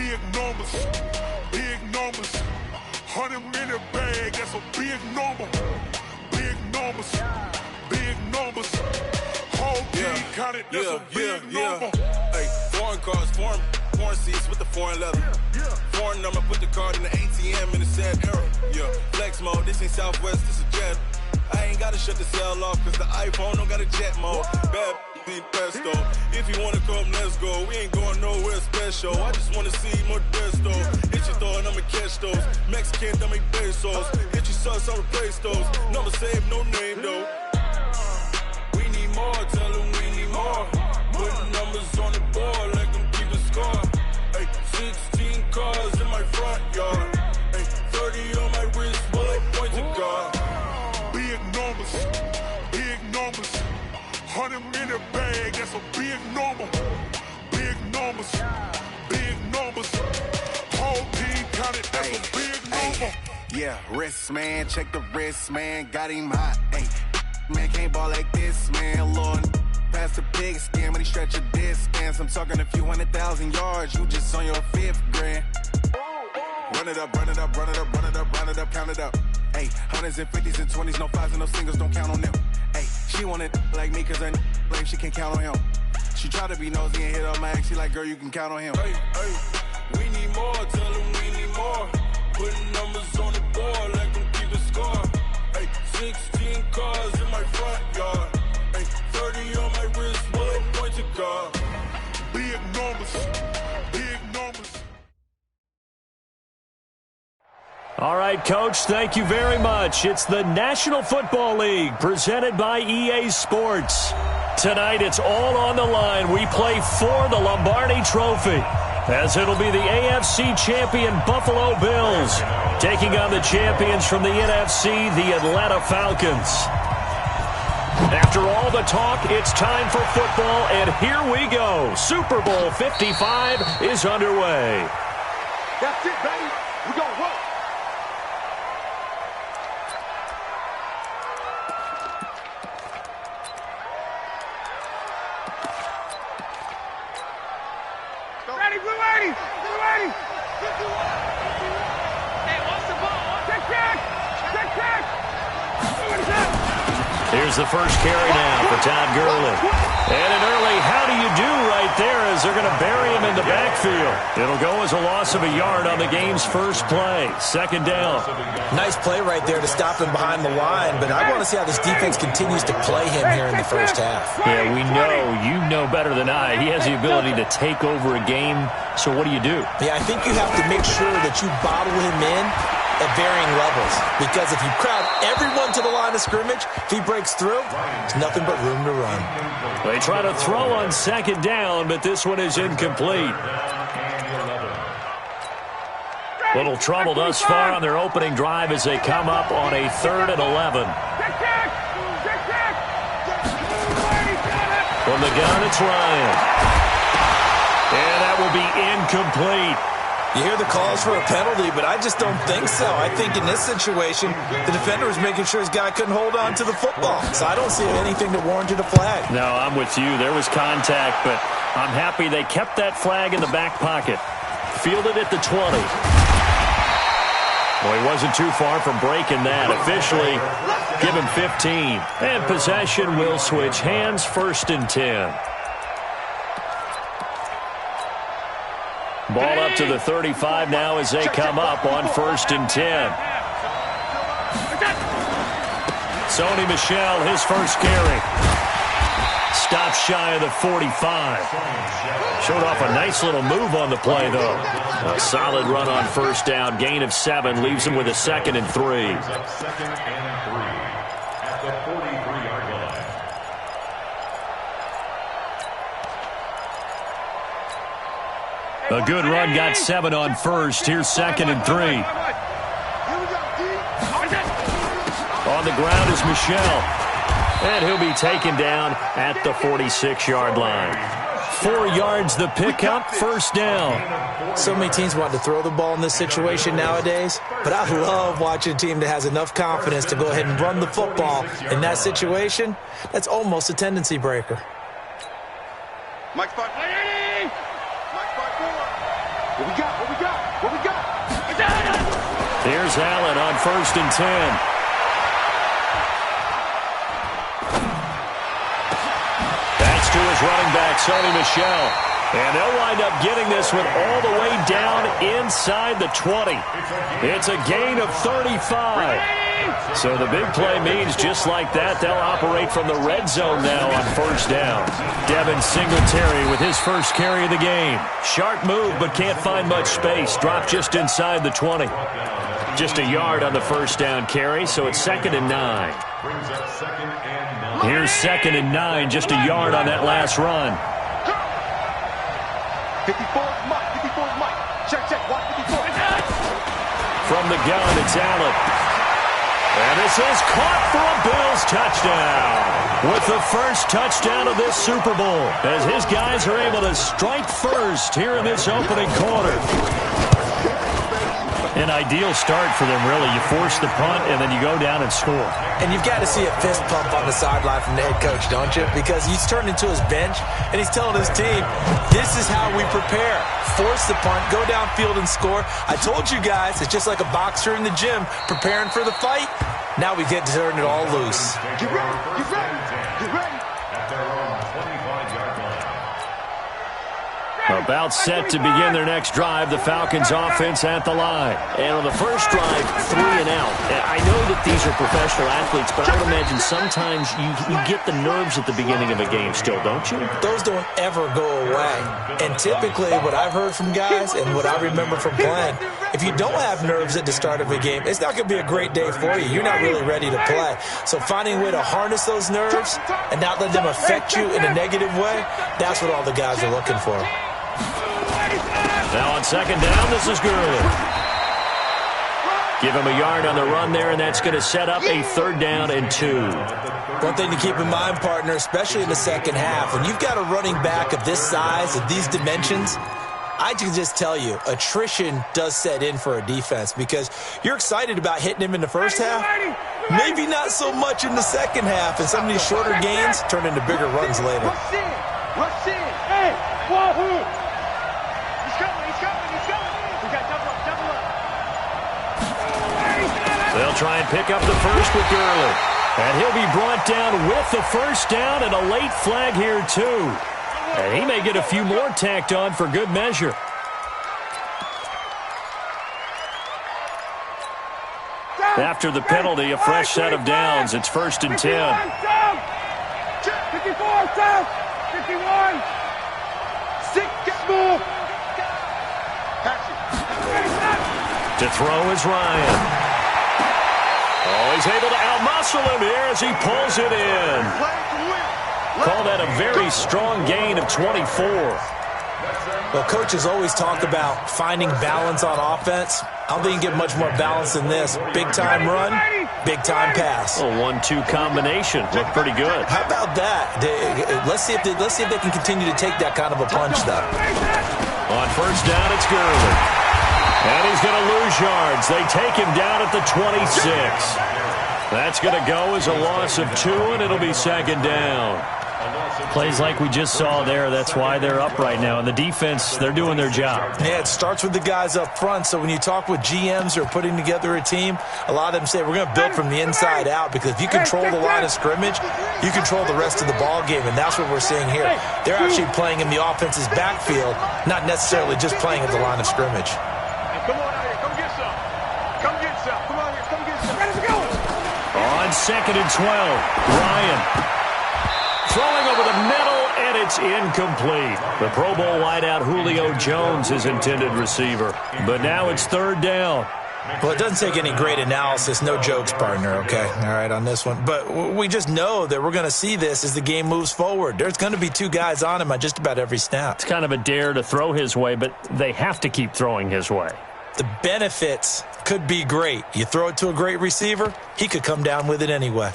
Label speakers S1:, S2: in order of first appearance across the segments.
S1: Big numbers, big numbers. 100 in the bag, that's a big number. Big numbers, big numbers. Whole team counted, that's a big number.
S2: Hey, foreign cars, foreign seats with the foreign leather. Foreign number, put the card in the ATM in the sad era. Yeah, flex mode, this ain't Southwest, this is Jet. I ain't gotta shut the cell off, cause the iPhone don't got a jet mode. Bad ain't pesto. If you wanna come, let's go. We ain't going nowhere special. I just wanna see more Modesto. Hit your throw and I'ma catch those. Mexican, dummy pesos. Hit your sauce, I'll replace those. Number save, no name though. We need more, tell them we need more. Putting numbers on the board like them keep a score. Hey, 16 cars in my front yard. Hey, 30 on my wrist, while I point to God.
S1: Big numbers, big numbers. 100 in the bag, that's a big number. Big numbers, big numbers. Whole team counted, that's a big number.
S3: Yeah, wrist, man, check the wrist, man. Got him hot, ayy. Man, can't ball like this, man. Lord, past the pig skin, but he stretch a distance. I'm talking a few 100,000 yards. You just on your 5th grand. Run it up, run it up, run it up, run it up, run it up, count it up. Ayy, 100s and 50s and 20s, no 5s and no singles, don't count on them. Ayy, she want it like me, cause her like she can count on him. She try to be nosy and hit up my ex, she like, girl, you can count on him.
S2: Hey, we need more, tell them we need more. Putting numbers on the board like them keep a score. Hey, 16 cars in my front yard. Hey, 30 on my wrist, while I point to God.
S1: Big numbers, big numbers.
S4: All right, Coach, thank you very much. It's the National Football League presented by EA Sports. Tonight, it's all on the line. We play for the Lombardi Trophy, as it'll be the AFC champion Buffalo Bills taking on the champions from the NFC, the Atlanta Falcons. After all the talk, it's time for football, and here we go. Super Bowl 55 is underway.
S1: That's it, baby. We're going to roll. Ready, blue 80! Blue 80!
S5: Hey, what's the ball?
S1: Check back! Check back!
S4: Here's the first carry now for Todd Gurley. And an early how do you do right there as they're going to bury him in the backfield. It'll go as a loss of a yard on the game's first play. Second down.
S6: Nice play right there to stop him behind the line, but I want to see how this defense continues to play him here in the first half.
S4: Yeah, we know. You know better than I. He has the ability to take over a game, so what do you do?
S6: Yeah, I think you have to make sure that you bottle him in at varying levels, because if you crowd everyone to the line of scrimmage, if he breaks through, there's nothing but room to run.
S4: They try to throw on second down, but this one is incomplete. Little trouble thus far on their opening drive as they come up on a 3rd and 11. From the gun, it's Ryan. And that will be incomplete.
S6: You hear the calls for a penalty, but I just don't think so. I think in this situation, the defender was making sure his guy couldn't hold on to the football. So I don't see anything that warranted a flag.
S4: No, I'm with you. There was contact, but I'm happy they kept that flag in the back pocket. Fielded at the 20. Well, he wasn't too far from breaking that. Officially, give him 15. And possession will switch hands, 1st and 10. Ball up to the 35 now as they come up on 1st and 10. Sony Michel, his first carry. Stops shy of the 45. Showed off a nice little move on the play, though. A solid run on 1st down. Gain of 7 leaves him with a 2nd and 3. A good run got 7 on 1st. Here's 2nd and 3. On the ground is Michel. And he'll be taken down at the 46-yard line. 4 yards the pickup, 1st down.
S6: So many teams want to throw the ball in this situation nowadays, but I love watching a team that has enough confidence to go ahead and run the football. In that situation, that's almost a tendency breaker.
S1: Mike 5. Mike 5-4.
S4: Here's Allen on 1st and 10. That's to his running back, Sony Michel. And they'll wind up getting this one all the way down inside the 20. It's a gain of 35. So the big play means just like that, they'll operate from the red zone now on 1st down. Devin Singletary with his first carry of the game. Sharp move, but can't find much space. Dropped just inside the 20. Just a yard on the 1st down carry, so it's 2nd and 9. Here's 2nd and 9, just a yard on that last run.
S5: 54's Mike. 54's Mike. Check. Watch 54.
S4: From the gun, it's Allen. And this is caught for a Bills touchdown. With the first touchdown of this Super Bowl, as his guys are able to strike first here in this opening quarter. An ideal start for them, really. You force the punt, and then you go down and score.
S6: And you've got to see a fist pump on the sideline from the head coach, don't you? Because he's turned into his bench, and he's telling his team, this is how we prepare. Force the punt, go downfield and score. I told you guys, it's just like a boxer in the gym preparing for the fight. Now we get to turn it all loose.
S5: Get ready.
S4: About set to begin their next drive, the Falcons offense at the line. And on the first drive, 3 and out. I know that these are professional athletes, but I would imagine sometimes you get the nerves at the beginning of a game still, don't you?
S6: Those don't ever go away. And typically what I've heard from guys and what I remember from playing, if you don't have nerves at the start of a game, it's not going to be a great day for you. You're not really ready to play. So finding a way to harness those nerves and not let them affect you in a negative way, that's what all the guys are looking for.
S4: Now on 2nd down, this is Gurley. Give him a yard on the run there, and that's going to set up a 3rd down and 2.
S6: One thing to keep in mind, partner, especially in the second half, when you've got a running back of this size, of these dimensions, I can just tell you, attrition does set in for a defense because you're excited about hitting him in the first half, maybe not so much in the second half, and some of these shorter gains turn into bigger runs later.
S5: Rush in. Hey, Wahoo. He's coming. We got double up.
S4: They'll try and pick up the first with Gurley. And he'll be brought down with the 1st down and a late flag here, too. And he may get a few more tacked on for good measure. After the penalty, a fresh set of downs. It's 1st and 10.
S5: 54, 51. 6, move.
S4: To throw is Ryan. Oh, he's able to outmuscle him here as he pulls it in. Call that a very strong gain of 24.
S6: Well, coaches always talk about finding balance on offense. I don't think you can get much more balance than this. Big-time run, big-time pass.
S4: A 1-2 combination. Looked pretty good.
S6: How about that? Let's see if they can continue to take that kind of a punch, though.
S4: On 1st down, it's Gurley. And he's going to lose yards. They take him down at the 26. That's going to go as a loss of 2, and it'll be 2nd down. Plays like we just saw there, that's why they're up right now. And the defense, they're doing their job.
S6: Yeah, it starts with the guys up front. So when you talk with GMs who are putting together a team, a lot of them say we're going to build from the inside out because if you control the line of scrimmage, you control the rest of the ball game, and that's what we're seeing here. They're actually playing in the offense's backfield, not necessarily just playing at the line of scrimmage.
S5: Come on out here. Come get some. Come get some. Come on here. Come get some. Let's go.
S4: On 2nd and 12, Ryan. Throwing over the middle, and it's incomplete. The Pro Bowl wideout Julio Jones is intended receiver. But now it's 3rd down.
S6: Well, it doesn't take any great analysis. No jokes, partner, okay? All right, on this one. But we just know that we're going to see this as the game moves forward. There's going to be 2 guys on him on just about every snap.
S4: It's kind of a dare to throw his way, but they have to keep throwing his way.
S6: The benefits could be great. You throw it to a great receiver, he could come down with it anyway.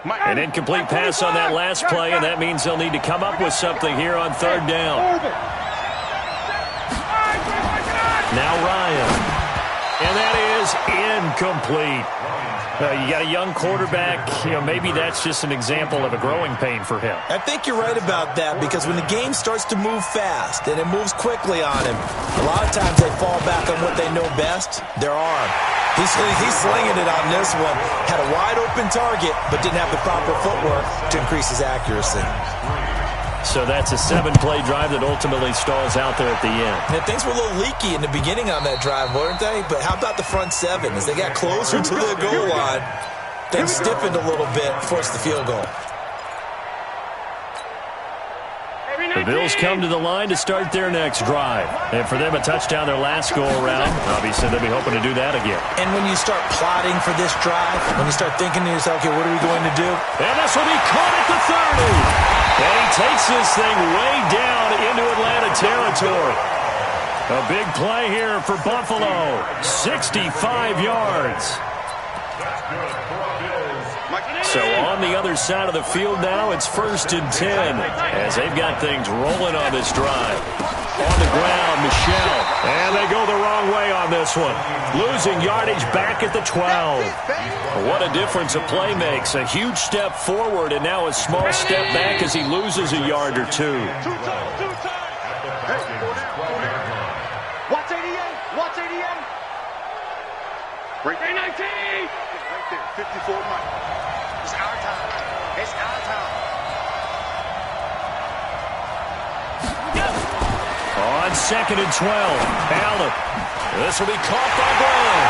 S4: An incomplete pass on that last play, and that means they'll need to come up with something here on 3rd down. Now Ryan. And that is incomplete. You got a young quarterback. Maybe that's just an example of a growing pain for him.
S6: I think you're right about that, because when the game starts to move fast and it moves quickly on him, a lot of times they fall back on what they know best, their arm. He's slinging it on this one. Had a wide open target, but didn't have the proper footwork to increase his accuracy.
S4: So that's a 7-play drive that ultimately stalls out there at the end.
S6: And things were a little leaky in the beginning on that drive, weren't they? But how about the front seven? As they got closer to the goal line, then stiffened a little bit, forced the field goal.
S4: The Bills come to the line to start their next drive. And for them, a touchdown their last go-around. Obviously, they'll be hoping to do that again.
S6: And when you start plotting for this drive, when you start thinking to yourself, okay, what are we going to do?
S4: And this will be caught at the 30. And he takes this thing way down into Atlanta territory. A big play here for Buffalo. 65 yards. So on the other side of the field now, it's 1st and 10 as they've got things rolling on this drive. On the ground, Michel. And they go the wrong way on this one. Losing yardage back at the 12. What a difference a play makes. A huge step forward and now a small step back as he loses a yard or two.
S5: Watch 88. Watch 88. Break 19. Right there. 54 Mike. It's our time. It's our time.
S4: On 2nd and 12, Allen. This will be caught by Brown.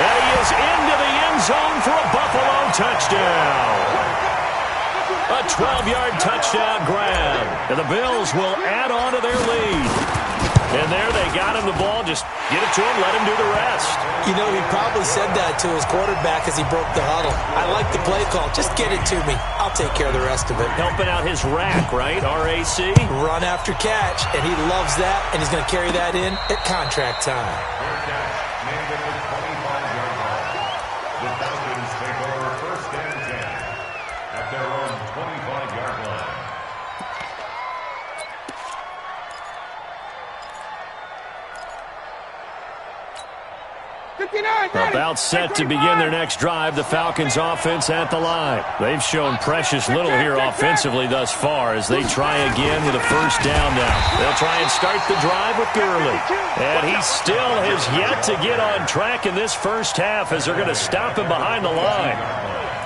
S4: And he is into the end zone for a Buffalo touchdown. A 12-yard touchdown grab. And the Bills will add on to their lead. And there they got him the ball. Just get it to him, let him do the rest.
S6: You know, he probably said that to his quarterback as he broke the huddle. I like the play call. Just get it to me. I'll take care of the rest of it.
S4: Helping out his rack, right? RAC?
S6: Run after catch, and he loves that, and he's going to carry that in at contract time.
S7: The Falcons take over 1st and 10 at their own 25-yard line.
S4: About set to begin their next drive, the Falcons offense at the line. They've shown precious little here offensively thus far as they try again with a 1st down now. They'll try and start the drive with Gurley. And he still has yet to get on track in this first half as they're going to stop him behind the line.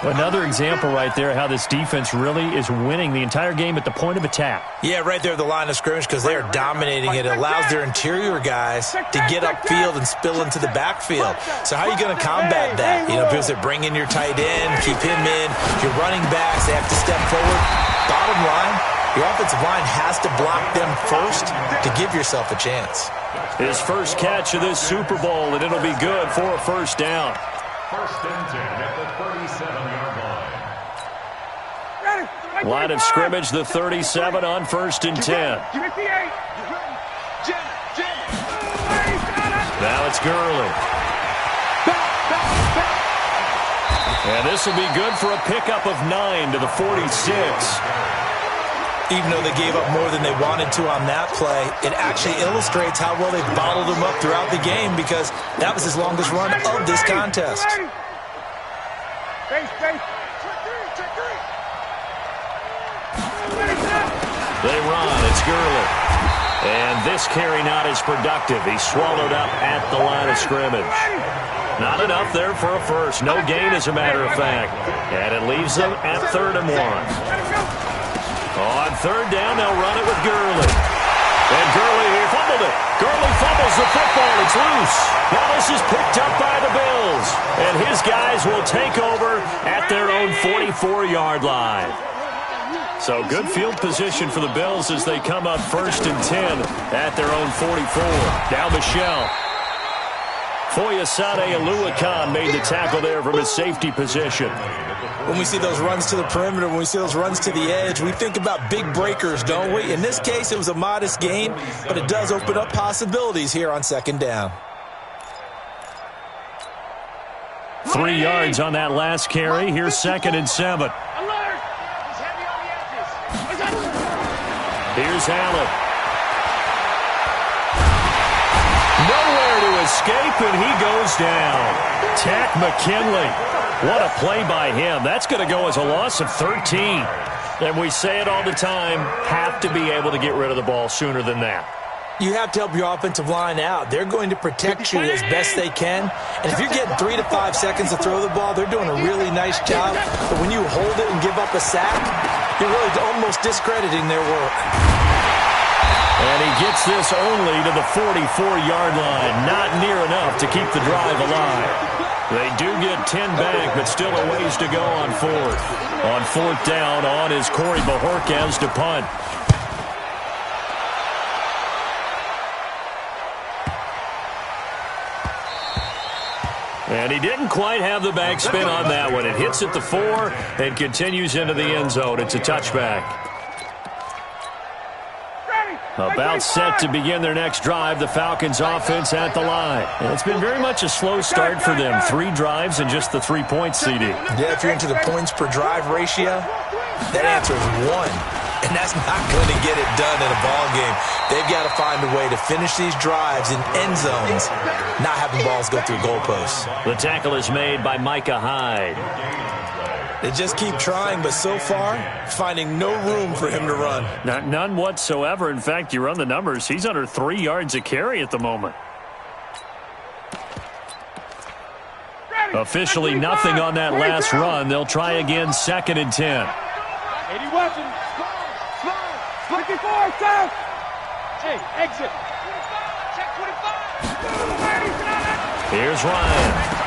S4: Another example right there how this defense really is winning the entire game at the point of attack.
S6: Yeah, right there at the line of scrimmage because they are dominating it. It allows their interior guys to get upfield and spill into the backfield. So how are you going to combat that? You know, because they bring in your tight end, keep him in. Your running backs, they have to step forward. Bottom line, your offensive line has to block them first to give yourself a chance.
S4: His first catch of this Super Bowl, and it'll be good for a 1st down.
S7: 1st and 10 at the 37-yard line.
S4: Line of scrimmage, the 37 on 1st and 10. Now it's Gurley. And this will be good for a pickup of 9 to the 46.
S6: Even though they gave up more than they wanted to on that play, it actually illustrates how well they bottled him up throughout the game because that was his longest run of this contest.
S4: They run. It's Gurley. And this carry not as productive. He's swallowed up at the line of scrimmage. Not enough there for a first. No gain, as a matter of fact. And it leaves them at 3rd and 1. On 3rd down, they'll run it with Gurley. And Gurley, he fumbled it. Gurley fumbles the football. It's loose. Now this is picked up by the Bills. And his guys will take over at their own 44-yard line. So good field position for the Bills as they come up 1st and 10 at their own 44. Now Michel. Foyesade Aluakan made the tackle there from his safety position.
S6: When we see those runs to the perimeter, when we see those runs to the edge, we think about big breakers, don't we? In this case, it was a modest gain, but it does open up possibilities here on 2nd down.
S4: 3 yards on that last carry. Here's 2nd and 7. Here's Allen. Nowhere to escape, and he goes down. Tack McKinley. What a play by him. That's going to go as a loss of 13. And we say it all the time, have to be able to get rid of the ball sooner than that.
S6: You have to help your offensive line out. They're going to protect you as best they can. And if you're getting 3 to 5 seconds to throw the ball, they're doing a really nice job. But when you hold it and give up a sack, you're really almost discrediting their work.
S4: And he gets this only to the 44-yard line. Not near enough to keep the drive alive. They do get 10 back, but still a ways to go on fourth. On fourth down, on is Corey Bajorquez to punt. And he didn't quite have the backspin on that one. It hits at the 4 and continues into the end zone. It's a touchback. About set to begin their next drive, the Falcons offense at the line. And it's been very much a slow start for them. 3 drives and just the 3 points, CD.
S6: Yeah, if you're into the points per drive ratio, that answer is 1. And that's not going to get it done in a ball game. They've got to find a way to finish these drives in end zones, not having balls go through goalposts.
S4: The tackle is made by Micah Hyde.
S6: They just keep trying, but so far, finding no room for him to run.
S4: None whatsoever. In fact, you run the numbers. He's under 3 yards a carry at the moment. Officially nothing on that last run. They'll try again, 2nd and 10.
S5: 80 weapons. Small. 24, south. Hey, exit. 25. Check 25.
S4: Here's Ryan.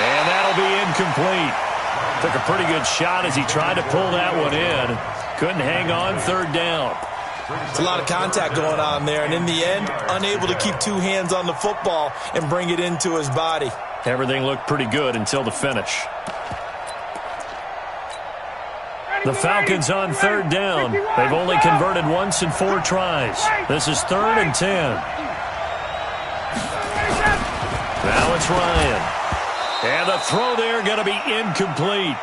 S4: And that'll be incomplete. Took a pretty good shot as he tried to pull that one in. Couldn't hang on, 3rd down.
S6: It's a lot of contact going on there, and in the end, unable to keep 2 hands on the football and bring it into his body.
S4: Everything looked pretty good until the finish. The Falcons on 3rd down. They've only converted once in 4 tries. This is 3rd and 10. Now it's Ryan. And the throw there going to be incomplete.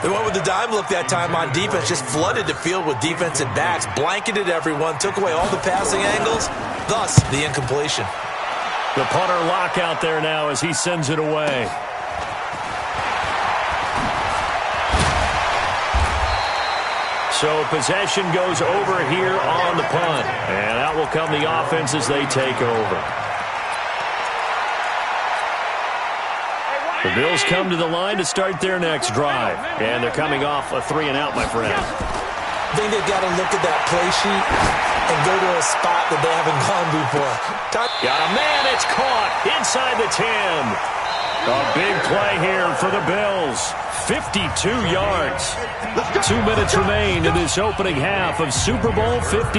S6: They went with the dime look that time on defense, just flooded the field with defensive backs, blanketed everyone, took away all the passing angles, thus the incompletion.
S4: The punter lock out there now as he sends it away. So possession goes over here on the punt. And out will come the offense as they take over. The Bills come to the line to start their next drive. And they're coming off a 3-and-out, my friend.
S6: I think they've got to look at that play sheet and go to a spot that they haven't gone before.
S4: Got a man, it's caught inside the 10. A big play here for the Bills. 52 yards. 2 minutes remain in this opening half of Super Bowl 55.
S7: First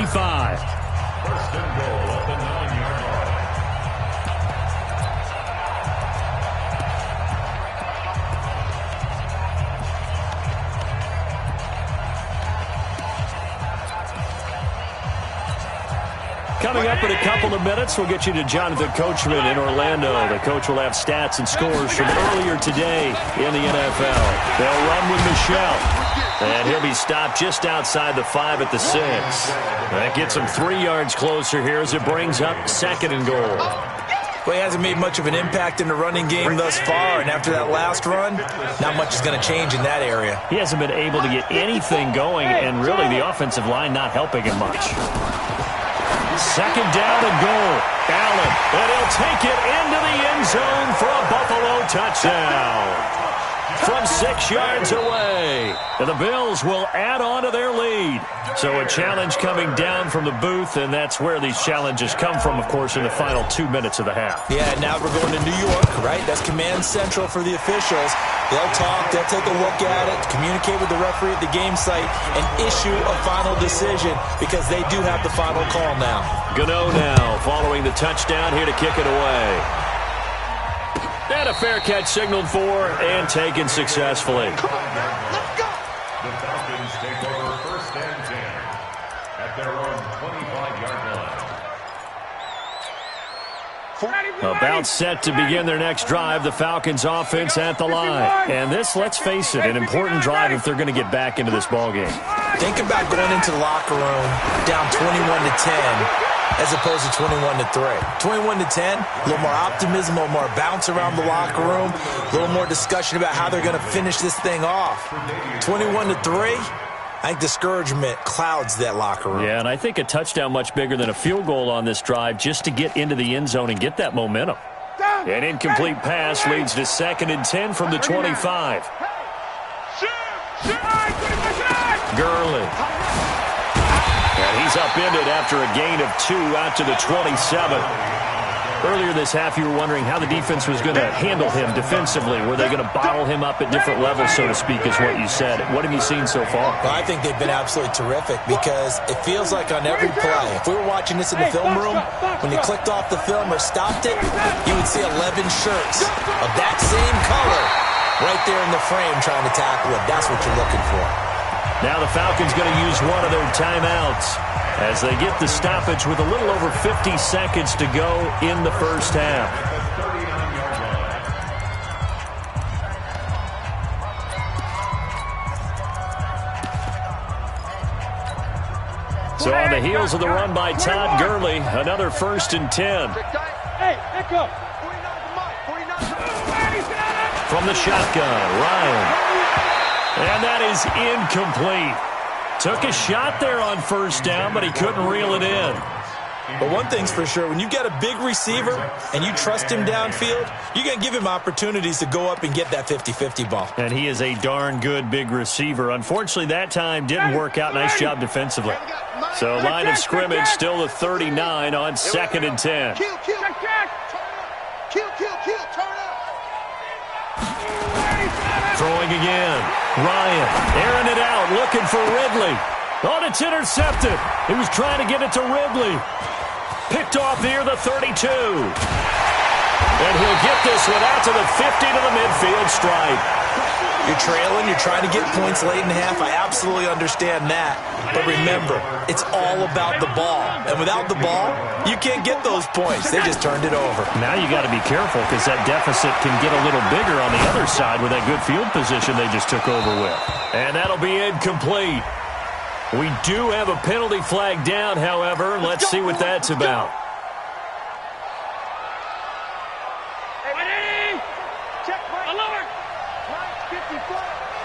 S7: and goal at the 9-yard line.
S4: Coming up in a couple of minutes, we'll get you to Jonathan Coachman in Orlando. The coach will have stats and scores from earlier today in the NFL. They'll run with Michelle, and he'll be stopped just outside the 5 at the 6. That gets him 3 yards closer here as it brings up 2nd and goal.
S6: Well, he hasn't made much of an impact in the running game thus far, and after that last run, not much is going to change in that area.
S4: He hasn't been able to get anything going, and really the offensive line not helping him much. 2nd down and goal. Allen, and he'll take it into the end zone for a Buffalo touchdown. From 6 yards away. And the Bills will add on to their lead. So a challenge coming down from the booth, and that's where these challenges come from, of course, in the final 2 minutes of the half.
S6: Yeah, now we're going to New York, right? That's command central for the officials. They'll talk, they'll take a look at it, communicate with the referee at the game site, and issue a final decision because they do have the final call now.
S4: Gano now following the touchdown here to kick it away. And a fair catch signaled for and taken successfully.
S7: The Falcons take over 1st and 10 at their own 25-yard line.
S4: About set to begin their next drive, the Falcons offense at the line. And this, let's face it, an important drive if they're going to get back into this ballgame.
S6: Think about going into the locker room down 21-10 as opposed to 21-3. 21-10, a little more optimism, a little more bounce around the locker room, a little more discussion about how they're going to finish this thing off. 21-3, I think discouragement clouds that locker room.
S4: Yeah, and I think a touchdown much bigger than a field goal on this drive just to get into the end zone and get that momentum. An incomplete pass leads to 2nd and 10 from the 25. Gurley. And he's upended after a gain of 2 out to the 27. Earlier this half, you were wondering how the defense was going to handle him defensively. Were they going to bottle him up at different levels, so to speak, is what you said. What have you seen so far?
S6: Well, I think they've been absolutely terrific because it feels like on every play, if we were watching this in the film room, when you clicked off the film or stopped it, you would see 11 shirts of that same color right there in the frame trying to tackle it. That's what you're looking for.
S4: Now the Falcons going to use one of their timeouts as they get the stoppage with a little over 50 seconds to go in the first half. So on the heels of the run by Todd Gurley, another 1st and 10.
S5: Hey, echo.
S4: From the shotgun, Ryan. And that is incomplete. Took a shot there on 1st down, but he couldn't reel it in.
S6: But one thing's for sure, when you've got a big receiver and you trust him downfield, you're going to give him opportunities to go up and get that 50-50 ball.
S4: And he is a darn good big receiver. Unfortunately, that time didn't work out. Nice job defensively. So line of scrimmage still the 39 on 2nd and 10.
S5: Kill, turn up.
S4: Throwing again. Ryan airing it out, looking for Ridley. Oh, it's intercepted. He was trying to get it to Ridley. Picked off near the 32. And he'll get this one out to the 50 to the midfield stripe.
S6: You're trailing, you're trying to get points late in the half. I absolutely understand that. But remember, it's all about the ball. And without the ball, you can't get those points. They just turned it over.
S4: Now you got to be careful because that deficit can get a little bigger on the other side with that good field position they just took over with. And that'll be incomplete. We do have a penalty flag down, however. Let's see what that's about.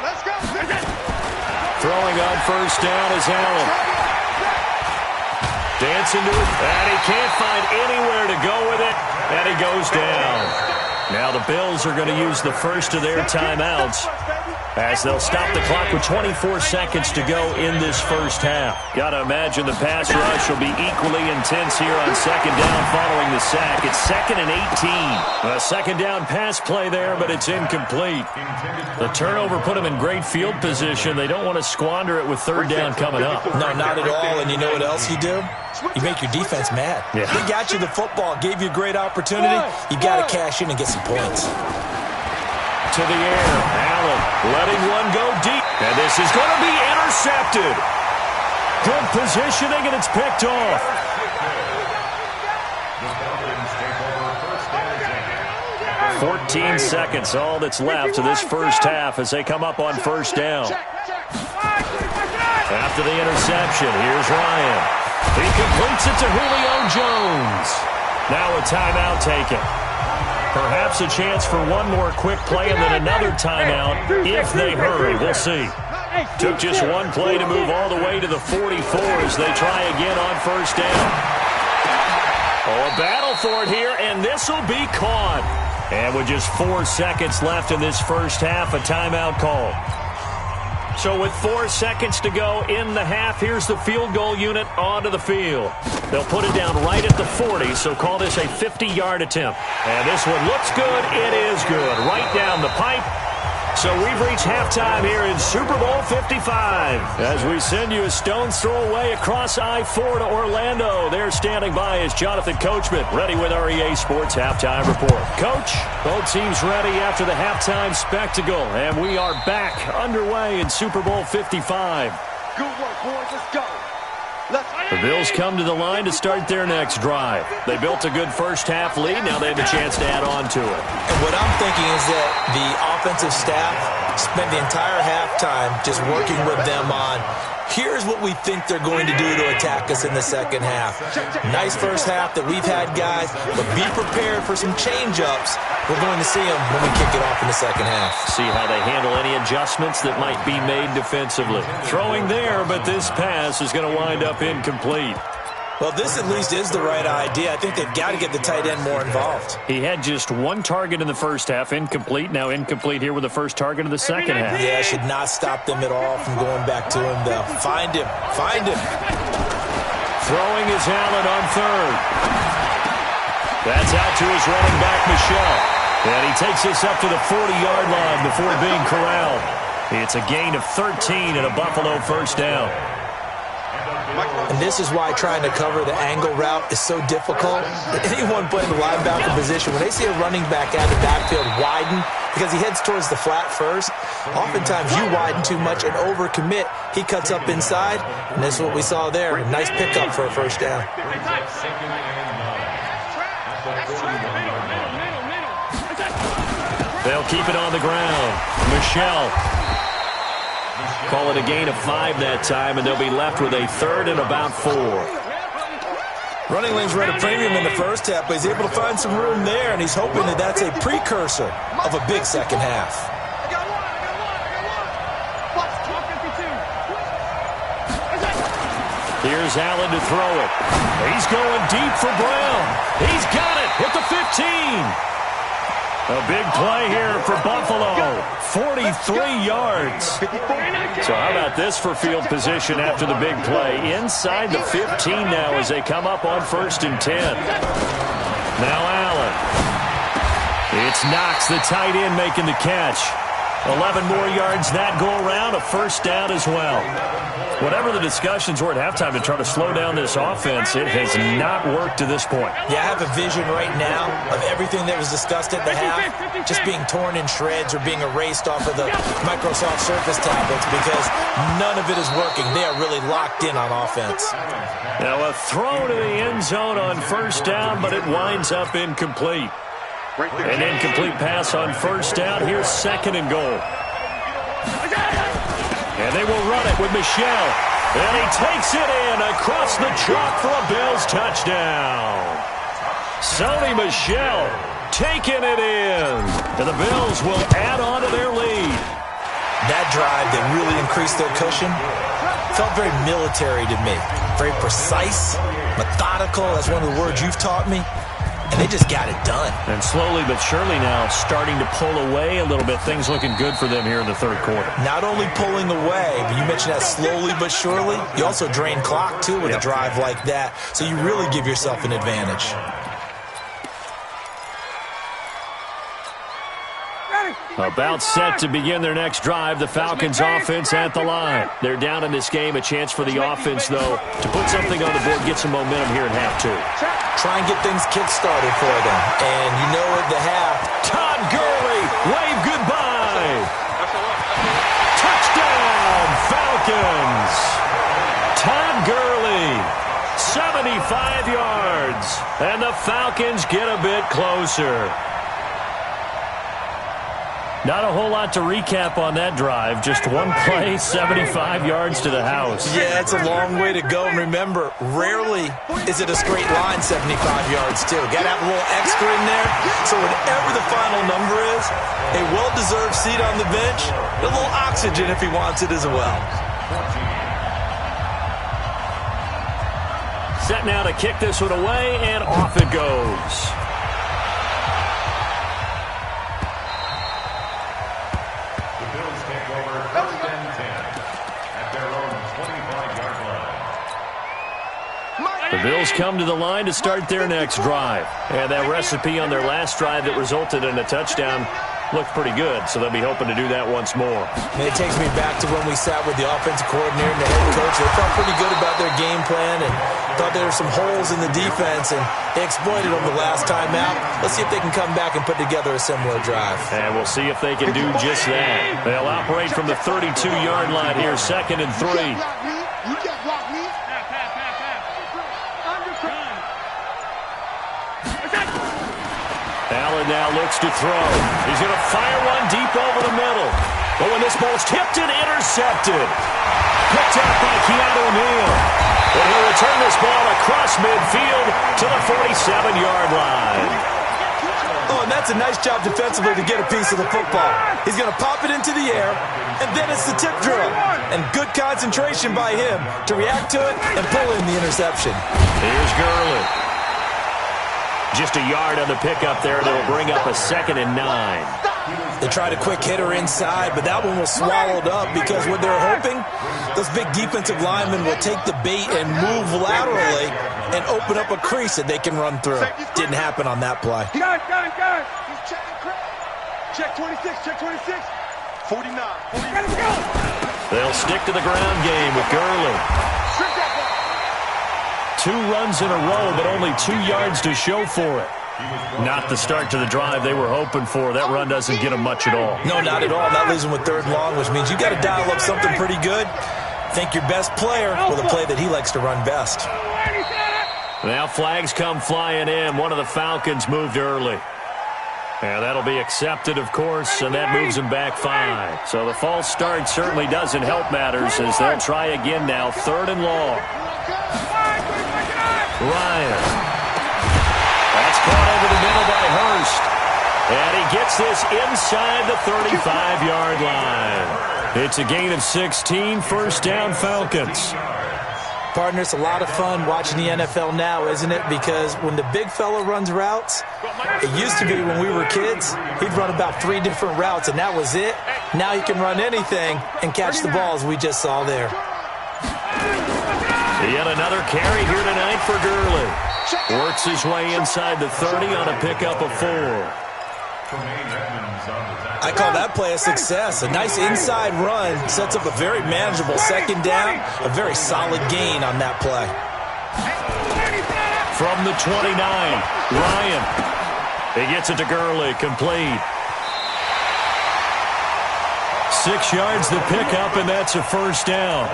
S5: Let's go.
S4: Throwing on 1st down is Allen. Dancing to it, and he can't find anywhere to go with it, and he goes down. Now the Bills are going to use the first of their timeouts as they'll stop the clock with 24 seconds to go in this first half. Got to imagine the pass rush will be equally intense here on 2nd down following the sack. It's 2nd and 18. A 2nd down pass play there, but it's incomplete. The turnover put them in great field position. They don't want to squander it with 3rd down coming up.
S6: No, not at all. And you know what else you do? You make your defense mad.
S4: Yeah.
S6: They got you the football, gave you a great opportunity. You got to cash in and get some points.
S4: To the air, Allen letting one go deep. And this is going to be intercepted. Good positioning, and it's picked off. 14 seconds, all that's left to this first half as they come up on 1st down. After the interception, here's Ryan. He completes it to Julio Jones. Now a timeout taken. Perhaps a chance for one more quick play and then another timeout if they hurry. We'll see. Took just one play to move all the way to the 44 as they try again on 1st down. Oh, a battle for it here, and this will be caught. And with just 4 seconds left in this first half, a timeout call. So with 4 seconds to go in the half, here's the field goal unit onto the field. They'll put it down right at the 40, so call this a 50-yard attempt. And this one looks good. It is good. Right down the pipe. So we've reached halftime here in Super Bowl 55. As we send you a stone's throw away across I-4 to Orlando. There standing by is Jonathan Coachman, ready with our EA Sports Halftime Report. Coach, both teams ready after the halftime spectacle. And we are back underway in Super Bowl 55.
S5: Good work, boys. Let's go.
S4: The Bills come to the line to start their next drive. They built a good first half lead. Now they have a chance to add on to it.
S6: And what I'm thinking is that the offensive staff spent the entire halftime just working with them on, here's what we think they're going to do to attack us in the second half. Nice first half that we've had, guys, but be prepared for some change-ups. We're going to see them when we kick it off in the second half.
S4: See how they handle any adjustments that might be made defensively. Throwing there, but this pass is going to wind up incomplete.
S6: Well, this at least is the right idea. I think they've got to get the tight end more involved.
S4: He had just one target in the first half, incomplete. Now incomplete here with the first target of the second half.
S6: Yeah, should not stop them at all from going back to him, though. Find him. Find him.
S4: Throwing is Allen on third. That's out to his running back, Michelle. And he takes us up to the 40-yard line before being corralled. It's a gain of 13 and a Buffalo first down.
S6: And this is why trying to cover the angle route is so difficult. Anyone playing the linebacker position, when they see a running back out of the backfield widen, because he heads towards the flat first, oftentimes you widen too much and overcommit. He cuts up inside, and this is what we saw there. Nice pickup for a first down.
S4: They'll keep it on the ground. Michelle. Call it a gain of 5 that time, and they'll be left with a third and about 4.
S6: Running lanes were at a premium in the first half, but he's able to find some room there, and he's hoping that that's a precursor of a big second half.
S4: Here's Allen to throw it. He's going deep for Brown. He's got it at the 15. A big play here for Buffalo. 43 yards. So how about this for field position after the big play? Inside the 15 now as they come up on 1st and 10. Now Allen. It's Knox, the tight end, making the catch. 11 more yards that go around, a first down as well. Whatever the discussions were at halftime to try to slow down this offense, it has not worked to this point.
S6: Yeah, I have a vision right now of everything that was discussed at the half just being torn in shreds or being erased off of the Microsoft Surface tablets because none of it is working. They are really locked in on offense.
S4: Now a throw to the end zone on first down, but it winds up incomplete. An incomplete pass on first down. Here's 2nd and goal. And they will run it with Michelle. And he takes it in across the chalk for a Bills touchdown. Sony Michel taking it in. And the Bills will add on to their lead.
S6: That drive that really increased their cushion felt very military to me. Very precise, methodical. That's one of the words you've taught me. And they just got it done.
S4: And slowly but surely now starting to pull away a little bit. Things looking good for them here in the third quarter.
S6: Not only pulling away, but you mentioned that slowly but surely. You also drain clock, too, with a drive like that. So you really give yourself an advantage.
S4: About set to begin their next drive. The Falcons offense at the line. They're down in this game. A chance for the offense, though, to put something on the board, get some momentum here in half 2.
S6: Try and get things kick-started for them. And you know at the half,
S4: Todd Gurley, wave goodbye. Touchdown, Falcons. Todd Gurley, 75 yards. And the Falcons get a bit closer. Not a whole lot to recap on that drive. Just one play, 75 yards to the house.
S6: Yeah, it's a long way to go. And remember, rarely is it a straight line 75 yards, too. Got to have a little extra in there. So whatever the final number is, a well-deserved seat on the bench, a little oxygen if he wants it as well.
S4: Set now to kick this one away, and off it goes. The Bills come to the line to start their next drive. And that recipe on their last drive that resulted in a touchdown looked pretty good, so they'll be hoping to do that once more.
S6: And it takes me back to when we sat with the offensive coordinator and the head coach. They felt pretty good about their game plan and thought there were some holes in the defense, and they exploited them the last time out. Let's see if they can come back and put together a similar drive.
S4: And we'll see if they can do just that. They'll operate from the 32-yard line here, 2nd and 3.
S5: You can't block me.
S4: Allen now looks to throw. He's going to fire one deep over the middle. Oh, and this ball's tipped and intercepted. Picked up by Keanu Neal. And he'll return this ball across midfield to the 47-yard line.
S6: Oh, and that's a nice job defensively to get a piece of the football. He's going to pop it into the air, and then it's the tip drill. And good concentration by him to react to it and pull in the interception.
S4: Here's Gurley. Just a yard on the pickup there. That'll bring up a 2nd and 9.
S6: They tried a quick hitter inside, but that one was swallowed up because what they're hoping, those big defensive linemen will take the bait and move laterally and open up a crease that they can run through. Didn't happen on that play.
S5: Gun. He's checking crack. Check 26, check 26. 49. Let's go.
S4: They'll stick to the ground game with Gurley. 2 runs in a row, but only 2 yards to show for it. Not the start to the drive they were hoping for. That run doesn't get them much at all.
S6: No, not at all. That leaves them with 3rd and long, which means you got to dial up something pretty good. Think your best player with a play that he likes to run best.
S4: Now flags come flying in. One of the Falcons moved early. And that'll be accepted, of course, and that moves them back 5. So the false start certainly doesn't help matters as they'll try again now. 3rd and long. Ryan. That's caught over the middle by Hurst. And he gets this inside the 35-yard line. It's a gain of 16, 1st down Falcons.
S6: Partner, it's a lot of fun watching the NFL now, isn't it? Because when the big fella runs routes, it used to be when we were kids, he'd run about 3 different routes, and that was it. Now he can run anything and catch the balls we just saw there.
S4: Yet another carry here tonight for Gurley. Works his way inside the 30 on a pickup of 4.
S6: I call that play a success. A nice inside run sets up a very manageable 2nd down, a very solid gain on that play.
S4: From the 29, Ryan. He gets it to Gurley, complete. 6 yards the pickup, and that's a 1st down.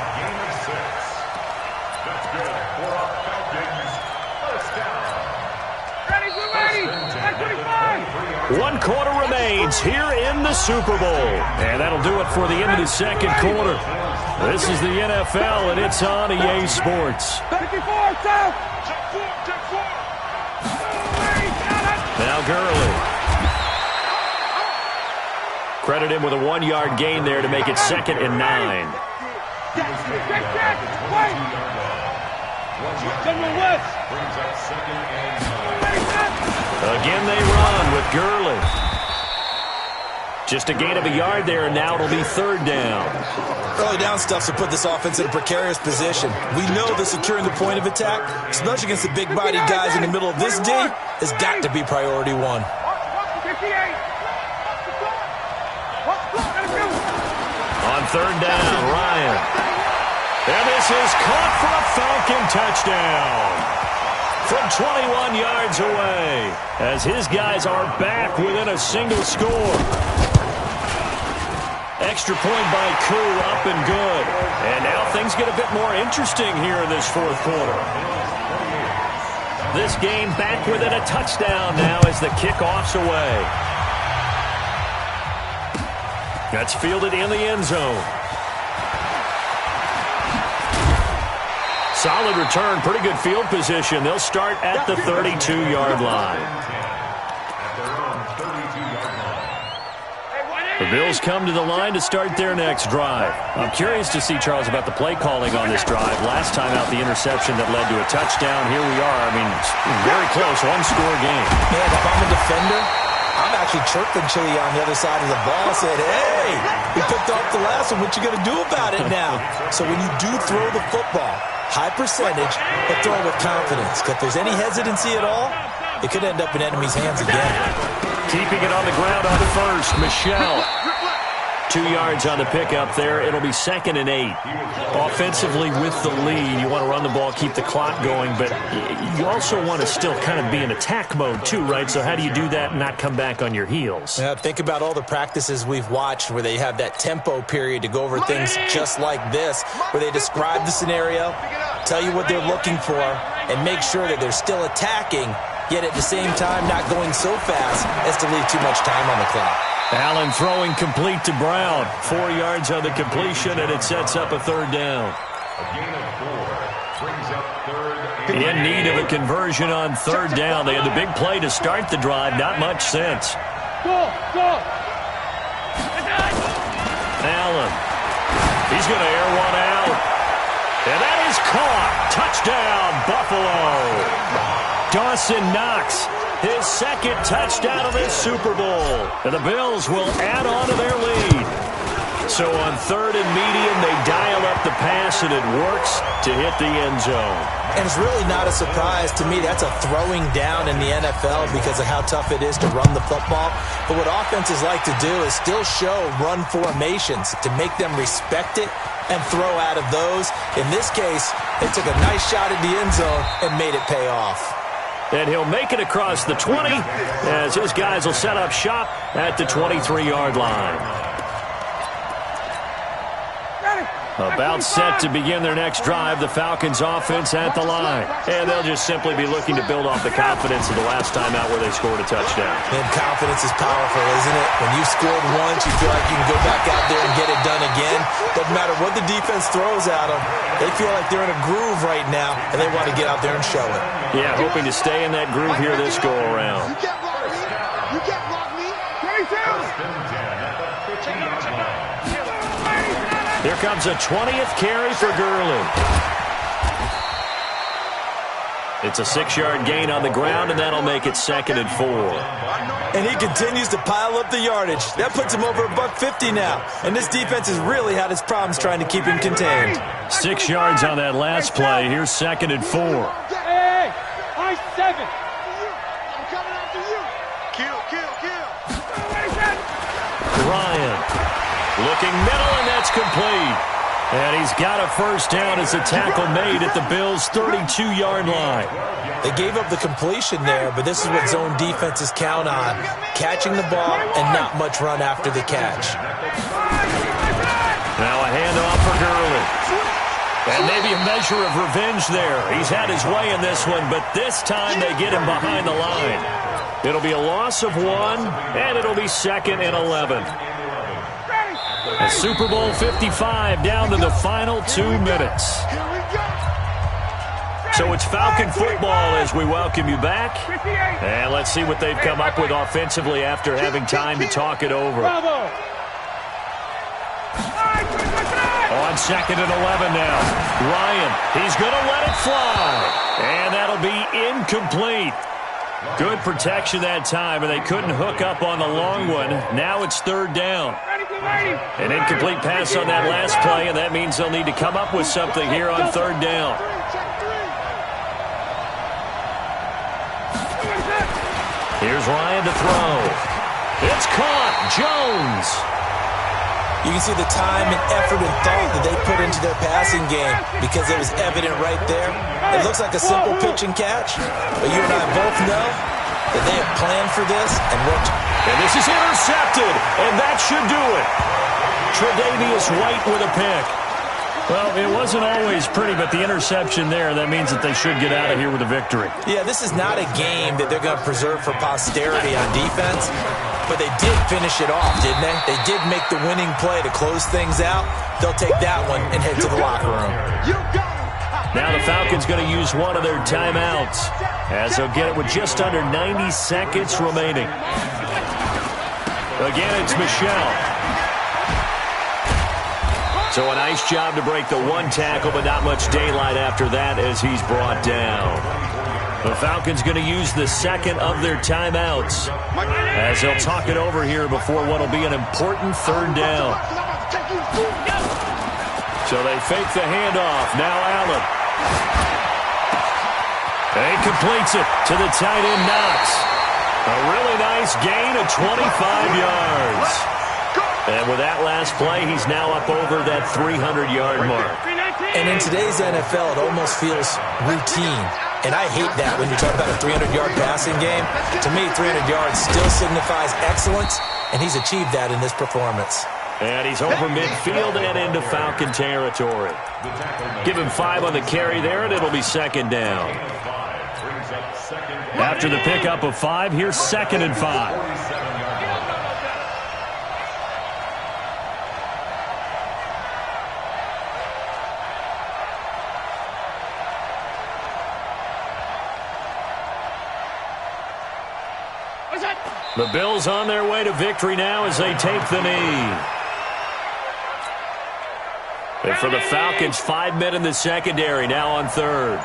S4: One quarter remains here in the Super Bowl. And that'll do it for the end of the 2nd quarter. This is the NFL, and it's on EA Sports. Now Gurley. Credit him with a 1-yard gain there to make it 2nd and 9. Again they run with Gurley. Just a gain of a yard there, and now it'll be 3rd down.
S6: Early down stuff to put this offense in a precarious position. We know that securing the point of attack, especially against the big-bodied guys in the middle of this D, has got to be priority 1.
S4: On 3rd down, Ryan. And this is caught for a Falcon touchdown. From 21 yards away, as his guys are back within a single score. Extra point by Koo, up and good. And now things get a bit more interesting here in this 4th quarter. This game back within a touchdown now as the kickoff's away. That's fielded in the end zone. Solid return, pretty good field position. They'll start at the 32-yard line. The Bills come to the line to start their next drive. I'm curious to see, Charles, about the play calling on this drive. Last time out, the interception that led to a touchdown. Here we are. I mean, it's very close, 1-score game.
S6: Man, if I'm a defender, I'm actually chirping Chili on the other side of the ball. Said, hey, we picked off the last one. What you going to do about it now? So when you do throw the football, high percentage, but throw with confidence. If there's any hesitancy at all, it could end up in enemy's hands again.
S4: Keeping it on the ground on 1st, Michelle. 2 yards on the pickup there. It'll be 2nd and 8. Offensively with the lead, you want to run the ball, keep the clock going, but you also want to still kind of be in attack mode too, right? So how do you do that and not come back on your heels?
S6: Yeah, think about all the practices we've watched where they have that tempo period to go over things just like this, where they describe the scenario, tell you what they're looking for, and make sure that they're still attacking, yet at the same time not going so fast as to leave too much time on the clock.
S4: Allen throwing complete to Brown. 4 yards on the completion, and it sets up a third down.
S7: A gain of 4 brings up third.
S4: In need of a conversion on third down. They had the big play to start the drive. Not much sense.
S5: Go!
S4: Allen. He's going to air one out. And that is caught. Touchdown, Buffalo. Dawson Knox, his second touchdown of this Super Bowl. And the Bills will add on to their lead. So on third and medium, they dial up the pass, and it works to hit the end zone.
S6: And it's really not a surprise to me. That's a throwing down in the NFL because of how tough it is to run the football. But what offenses like to do is still show run formations to make them respect it and throw out of those. In this case, they took a nice shot at the end zone and made it pay off.
S4: And he'll make it across the 20 as his guys will set up shop at the 23-yard line. About set to begin their next drive, the Falcons offense at the line. And they'll just simply be looking to build off the confidence of the last time out where they scored a touchdown.
S6: And confidence is powerful, isn't it? When you scored once, you feel like you can go back out there and get it done again. Doesn't matter what the defense throws at them. They feel like they're in a groove right now, and they want to get out there and show it.
S4: Yeah, hoping to stay in that groove here this go-around.
S5: You can't block me. You can't block me. 22.
S4: Here comes a 20th carry for Gurley. It's a 6-yard gain on the ground, and that'll make it 2nd and 4.
S6: And he continues to pile up the yardage. That puts him over $150 now. And this defense has really had its problems trying to keep him contained.
S4: 6 yards on that last play. Here's 2nd and 4.
S5: Hey, I 7. I'm coming after you. Kill.
S4: Ryan. Looking middle, and that's complete. And he's got a first down as a tackle made at the Bills' 32-yard line.
S6: They gave up the completion there, but this is what zone defenses count on. Catching the ball and not much run after the catch.
S4: Now a handoff for Gurley. And maybe a measure of revenge there. He's had his way in this one, but this time they get him behind the line. It'll be a loss of 1, and it'll be 2nd and 11. A Super Bowl 55 down to the final 2 minutes. So it's Falcon football as we welcome you back. And let's see what they've come up with offensively after having time to talk it over. On 2nd and 11 now. Ryan, he's going to let it fly. And that'll be incomplete. Good protection that time, and they couldn't hook up on the long one. Now it's 3rd down. An incomplete pass on that last play, and that means they'll need to come up with something here on 3rd down. Here's Ryan to throw. It's caught. Jones.
S6: You can see the time and effort and thought that they put into their passing game because it was evident right there. It looks like a simple pitch and catch, but you and I both know that they have planned for this and worked.
S4: And this is intercepted, and that should do it. Tre'Davious White with a pick. Well, it wasn't always pretty, but the interception there, that means that they should get out of here with a victory.
S6: Yeah, this is not a game that they're going to preserve for posterity on defense, but they did finish it off, didn't they? They did make the winning play to close things out. They'll take that one and head to the locker room.
S4: Now the Falcons going to use one of their timeouts as they'll get it with just under 90 seconds remaining. Again, it's Michel. So a nice job to break the one tackle, but not much daylight after that as he's brought down. The Falcons going to use the second of their timeouts as they'll talk it over here before what will be an important 3rd down. So they fake the handoff. Now Allen. And completes it to the tight end Knox. A really nice gain of 25 yards. And with that last play, he's now up over that 300-yard mark.
S6: And in today's NFL, it almost feels routine. And I hate that when you talk about a 300-yard passing game. To me, 300 yards still signifies excellence, and he's achieved that in this performance.
S4: And he's over midfield and into Falcon territory. Give him 5 on the carry there, and it'll be 2nd down. After the pickup of 5, here's 2nd and 5. The Bills on their way to victory now as they take the knee. And for the Falcons, 5 men in the secondary, now on third.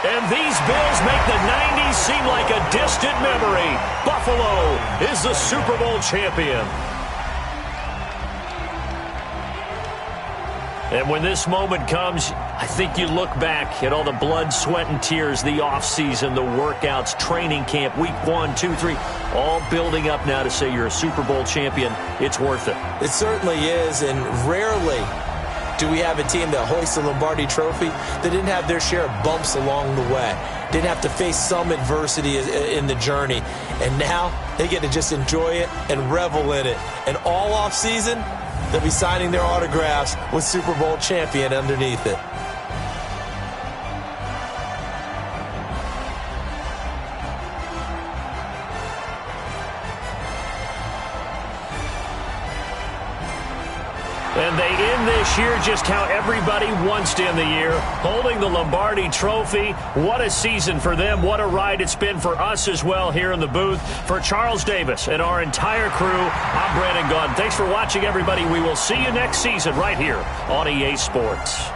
S4: And these Bills make the 90s seem like a distant memory. Buffalo is the Super Bowl champion. And when this moment comes, I think you look back at all the blood, sweat, and tears, the offseason, the workouts, training camp, week 1, 2, 3, all building up now to say you're a Super Bowl champion. It's worth it.
S6: It certainly is, and rarely do we have a team that hoists the Lombardi Trophy that didn't have their share of bumps along the way, didn't have to face some adversity in the journey, and now they get to just enjoy it and revel in it. And all offseason, they'll be signing their autographs with Super Bowl champion underneath it.
S4: And they end this year just how everybody wants to end the year, holding the Lombardi Trophy. What a season for them. What a ride it's been for us as well here in the booth. For Charles Davis and our entire crew, I'm Brandon Gaudin. Thanks for watching, everybody. We will see you next season right here on EA Sports.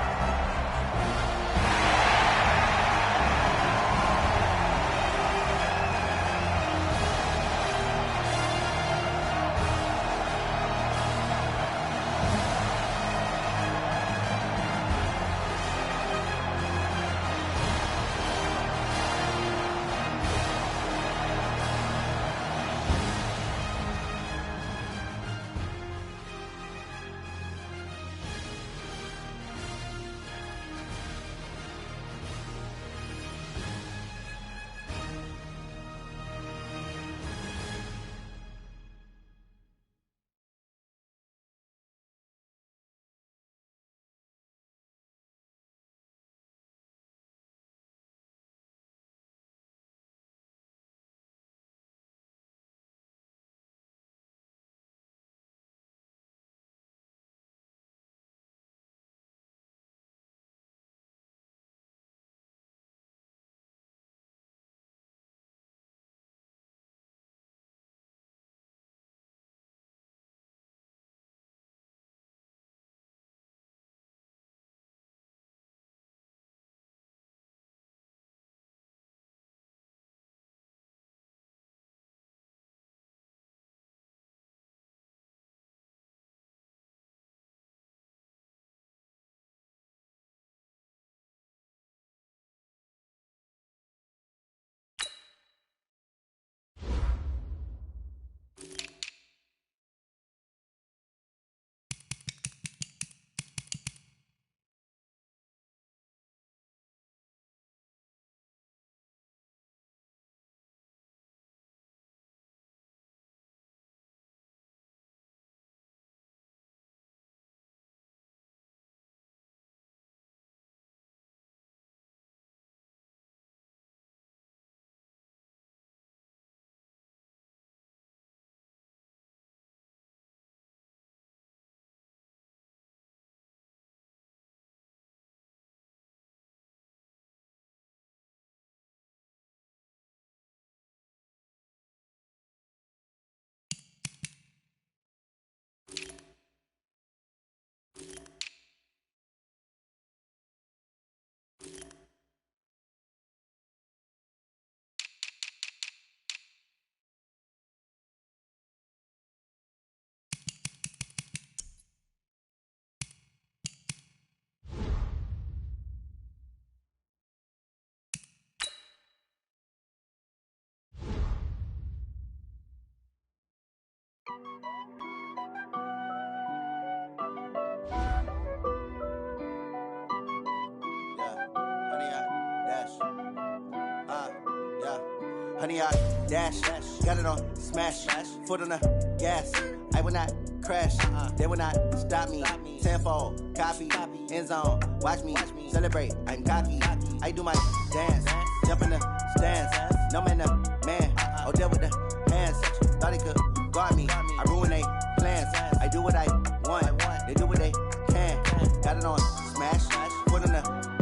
S8: Honey, I dash, got it on smash, foot on the gas. I will not crash, they will not stop me. Tenfold, copy, end zone, watch me celebrate. I'm cocky, I do my dance, jump in the stands. No man, man, oh there with the hands. Thought he could guard me, I ruin they plans. I do what I want, they do what they can. Got it on smash, foot on the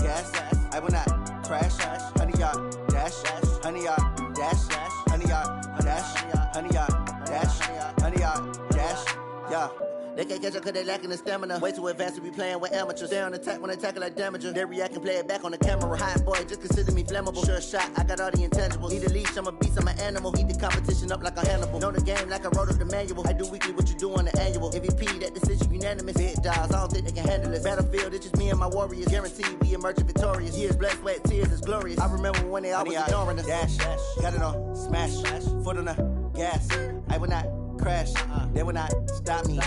S8: crash. 100 yard dash, 100 yard dash, 100 yard dash, 100 yard dash, 100 yard dash, yeah. They can't catch up cause they lacking the stamina. Way too advanced to be playing with amateurs. Stay on attack when they tackle like damager. They react and play it back on the camera. Hot boy, just consider me flammable. Sure shot, I got all the intangibles. Need a leash, I'm a beast, I'm an animal. Eat the competition up like a Hannibal. Know the game like I wrote up the manual. I do weekly what you do on the annual. MVP, that decision unanimous. Big dogs, I don't think they can handle it. Battlefield, it's just me and my warriors. Guaranteed we emerge victorious. Years, blood, sweat, tears, it's glorious. I remember when they always ignoring us. Dash, got it on, smash, foot on the gas. I will not crash, they will not stop me.